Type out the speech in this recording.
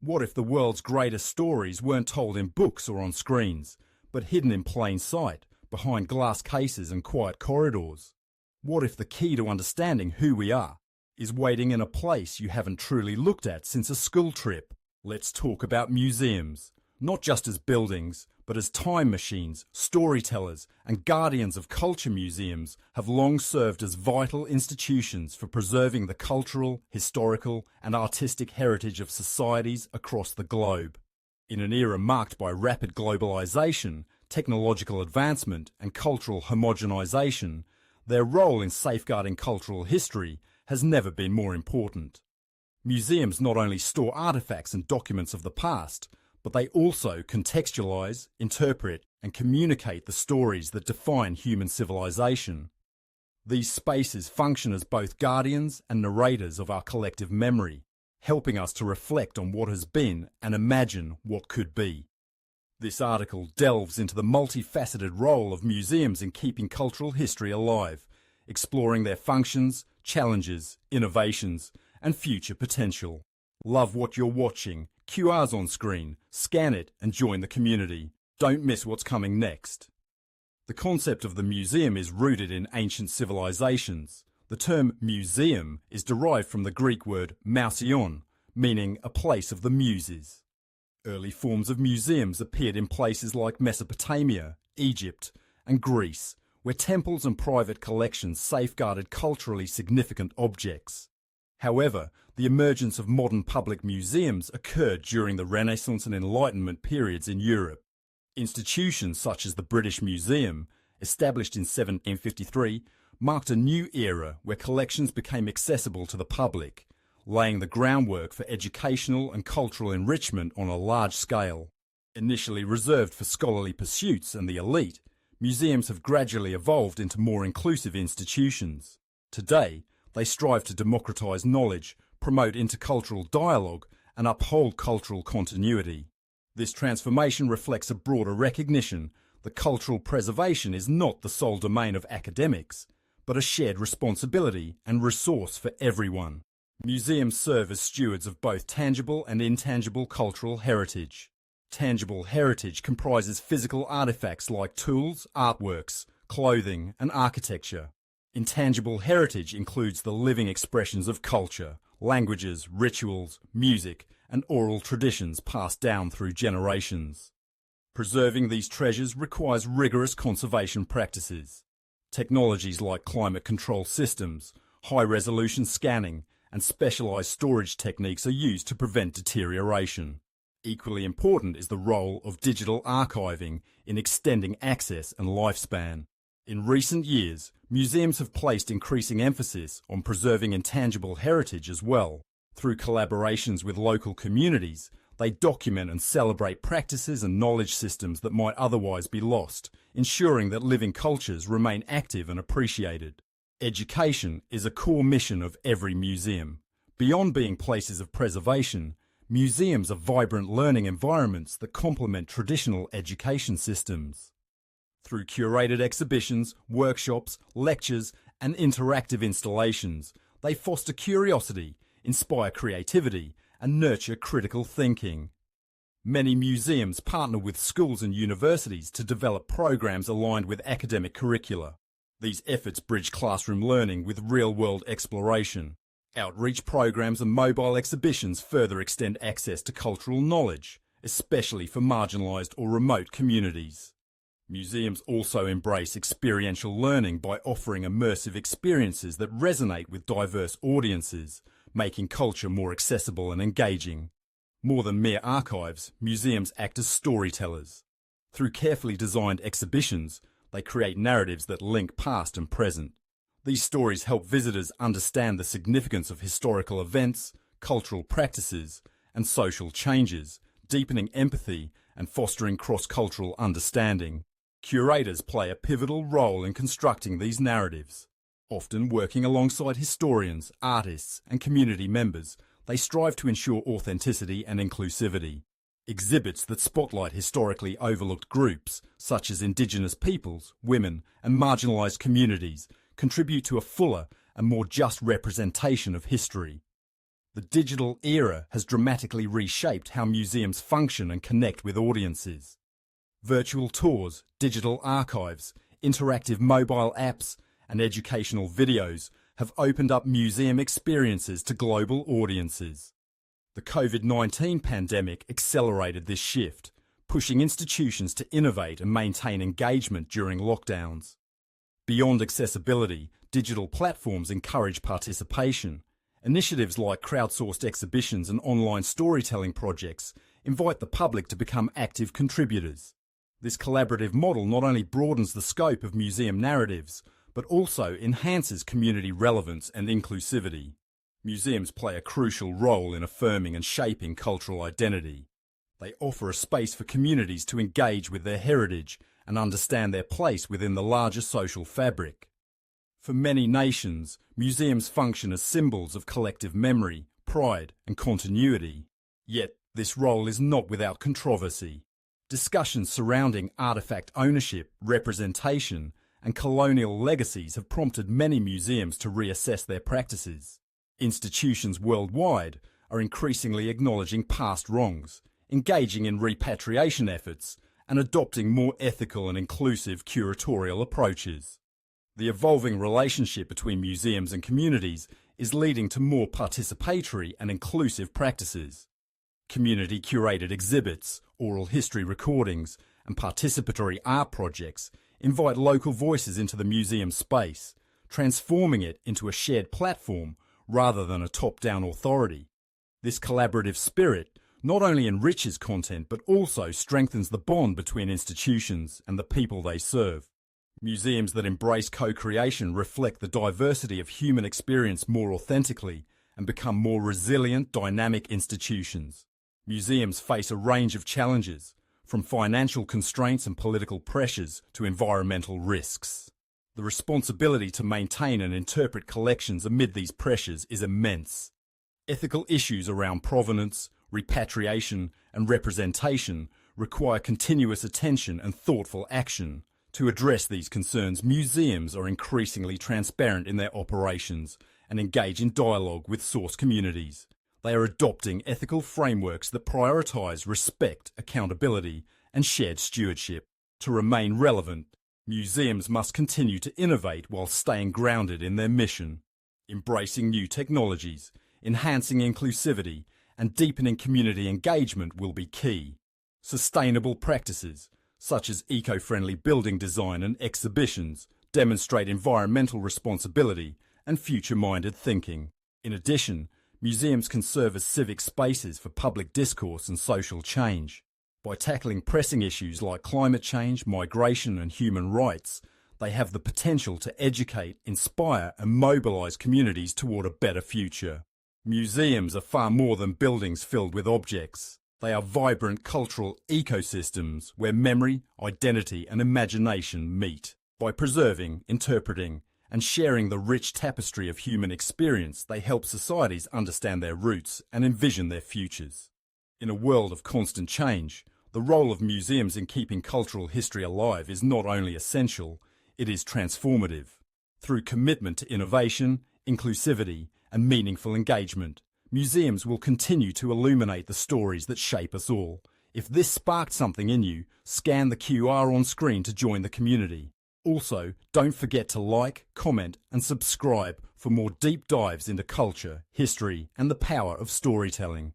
What if the world's greatest stories weren't told in books or on screens, but hidden in plain sight, behind glass cases and quiet corridors? What if the key to understanding who we are is waiting in a place you haven't truly looked at since a school trip? Let's talk about museums, not just as buildings, but as time machines. Storytellers and guardians of culture. Museums have long served as vital institutions for preserving the cultural, historical, and artistic heritage of societies across the globe. In an era marked by rapid globalization, technological advancement, and cultural homogenization, their role in safeguarding cultural history has never been more important. Museums not only store artifacts and documents of the past, but they also contextualize, interpret, and communicate the stories that define human civilization. These spaces function as both guardians and narrators of our collective memory, helping us to reflect on what has been and imagine what could be. This article delves into the multifaceted role of museums in keeping cultural history alive, exploring their functions, challenges, innovations, and future potential. Love what you're watching. QR's on screen. Scan it and join the community. Don't miss what's coming next. The concept of the museum is rooted in ancient civilizations. The term museum is derived from the Greek word mousion, meaning a place of the muses. Early forms of museums appeared in places like Mesopotamia, Egypt, and Greece, where temples and private collections safeguarded culturally significant objects. However, the emergence of modern public museums occurred during the Renaissance and Enlightenment periods in Europe. Institutions such as the British Museum, established in 1753, marked a new era where collections became accessible to the public, laying the groundwork for educational and cultural enrichment on a large scale. Initially reserved for scholarly pursuits and the elite, museums have gradually evolved into more inclusive institutions. Today, they strive to democratize knowledge, promote intercultural dialogue, and uphold cultural continuity. This transformation reflects a broader recognition that cultural preservation is not the sole domain of academics, but a shared responsibility and resource for everyone. Museums serve as stewards of both tangible and intangible cultural heritage. Tangible heritage comprises physical artifacts like tools, artworks, clothing, and architecture. Intangible heritage includes the living expressions of culture, languages, rituals, music, and oral traditions passed down through generations. Preserving these treasures requires rigorous conservation practices. Technologies like climate control systems, high-resolution scanning, and specialized storage techniques are used to prevent deterioration. Equally important is the role of digital archiving in extending access and lifespan. In recent years, museums have placed increasing emphasis on preserving intangible heritage as well. Through collaborations with local communities, they document and celebrate practices and knowledge systems that might otherwise be lost, ensuring that living cultures remain active and appreciated. Education is a core mission of every museum. Beyond being places of preservation, museums are vibrant learning environments that complement traditional education systems. Through curated exhibitions, workshops, lectures, and interactive installations, they foster curiosity, inspire creativity, and nurture critical thinking. Many museums partner with schools and universities to develop programs aligned with academic curricula. These efforts bridge classroom learning with real-world exploration. Outreach programs and mobile exhibitions further extend access to cultural knowledge, especially for marginalized or remote communities. Museums also embrace experiential learning by offering immersive experiences that resonate with diverse audiences, making culture more accessible and engaging. More than mere archives, museums act as storytellers. Through carefully designed exhibitions, they create narratives that link past and present. These stories help visitors understand the significance of historical events, cultural practices, and social changes, deepening empathy and fostering cross-cultural understanding. Curators play a pivotal role in constructing these narratives. Often working alongside historians, artists, and community members, they strive to ensure authenticity and inclusivity. Exhibits that spotlight historically overlooked groups, such as Indigenous peoples, women, and marginalised communities, contribute to a fuller and more just representation of history. The digital era has dramatically reshaped how museums function and connect with audiences. Virtual tours, digital archives, interactive mobile apps, and educational videos have opened up museum experiences to global audiences. The COVID-19 pandemic accelerated this shift, pushing institutions to innovate and maintain engagement during lockdowns. Beyond accessibility, digital platforms encourage participation. Initiatives like crowdsourced exhibitions and online storytelling projects invite the public to become active contributors. This collaborative model not only broadens the scope of museum narratives, but also enhances community relevance and inclusivity. Museums play a crucial role in affirming and shaping cultural identity. They offer a space for communities to engage with their heritage and understand their place within the larger social fabric. For many nations, museums function as symbols of collective memory, pride, and continuity. Yet, this role is not without controversy. Discussions surrounding artifact ownership, representation, and colonial legacies have prompted many museums to reassess their practices. Institutions worldwide are increasingly acknowledging past wrongs, engaging in repatriation efforts, and adopting more ethical and inclusive curatorial approaches. The evolving relationship between museums and communities is leading to more participatory and inclusive practices. Community-curated exhibits, oral history recordings, and participatory art projects invite local voices into the museum space, transforming it into a shared platform rather than a top-down authority. This collaborative spirit not only enriches content but also strengthens the bond between institutions and the people they serve. Museums that embrace co-creation reflect the diversity of human experience more authentically and become more resilient, dynamic institutions. Museums face a range of challenges, from financial constraints and political pressures to environmental risks. The responsibility to maintain and interpret collections amid these pressures is immense. Ethical issues around provenance, repatriation, and representation require continuous attention and thoughtful action. To address these concerns, museums are increasingly transparent in their operations and engage in dialogue with source communities. They are adopting ethical frameworks that prioritize respect, accountability, and shared stewardship. To remain relevant, museums must continue to innovate while staying grounded in their mission. Embracing new technologies, enhancing inclusivity, and deepening community engagement will be key. Sustainable practices, such as eco-friendly building design and exhibitions, demonstrate environmental responsibility and future-minded thinking. In addition, museums can serve as civic spaces for public discourse and social change. By tackling pressing issues like climate change, migration, and human rights, they have the potential to educate, inspire, and mobilize communities toward a better future. Museums are far more than buildings filled with objects. They are vibrant cultural ecosystems where memory, identity, and imagination meet. By preserving, interpreting, and sharing the rich tapestry of human experience, they help societies understand their roots and envision their futures. In a world of constant change, the role of museums in keeping cultural history alive is not only essential, it is transformative. Through commitment to innovation, inclusivity, and meaningful engagement, museums will continue to illuminate the stories that shape us all. If this sparked something in you, scan the QR on screen to join the community. Also, don't forget to like, comment, and subscribe for more deep dives into culture, history, and the power of storytelling.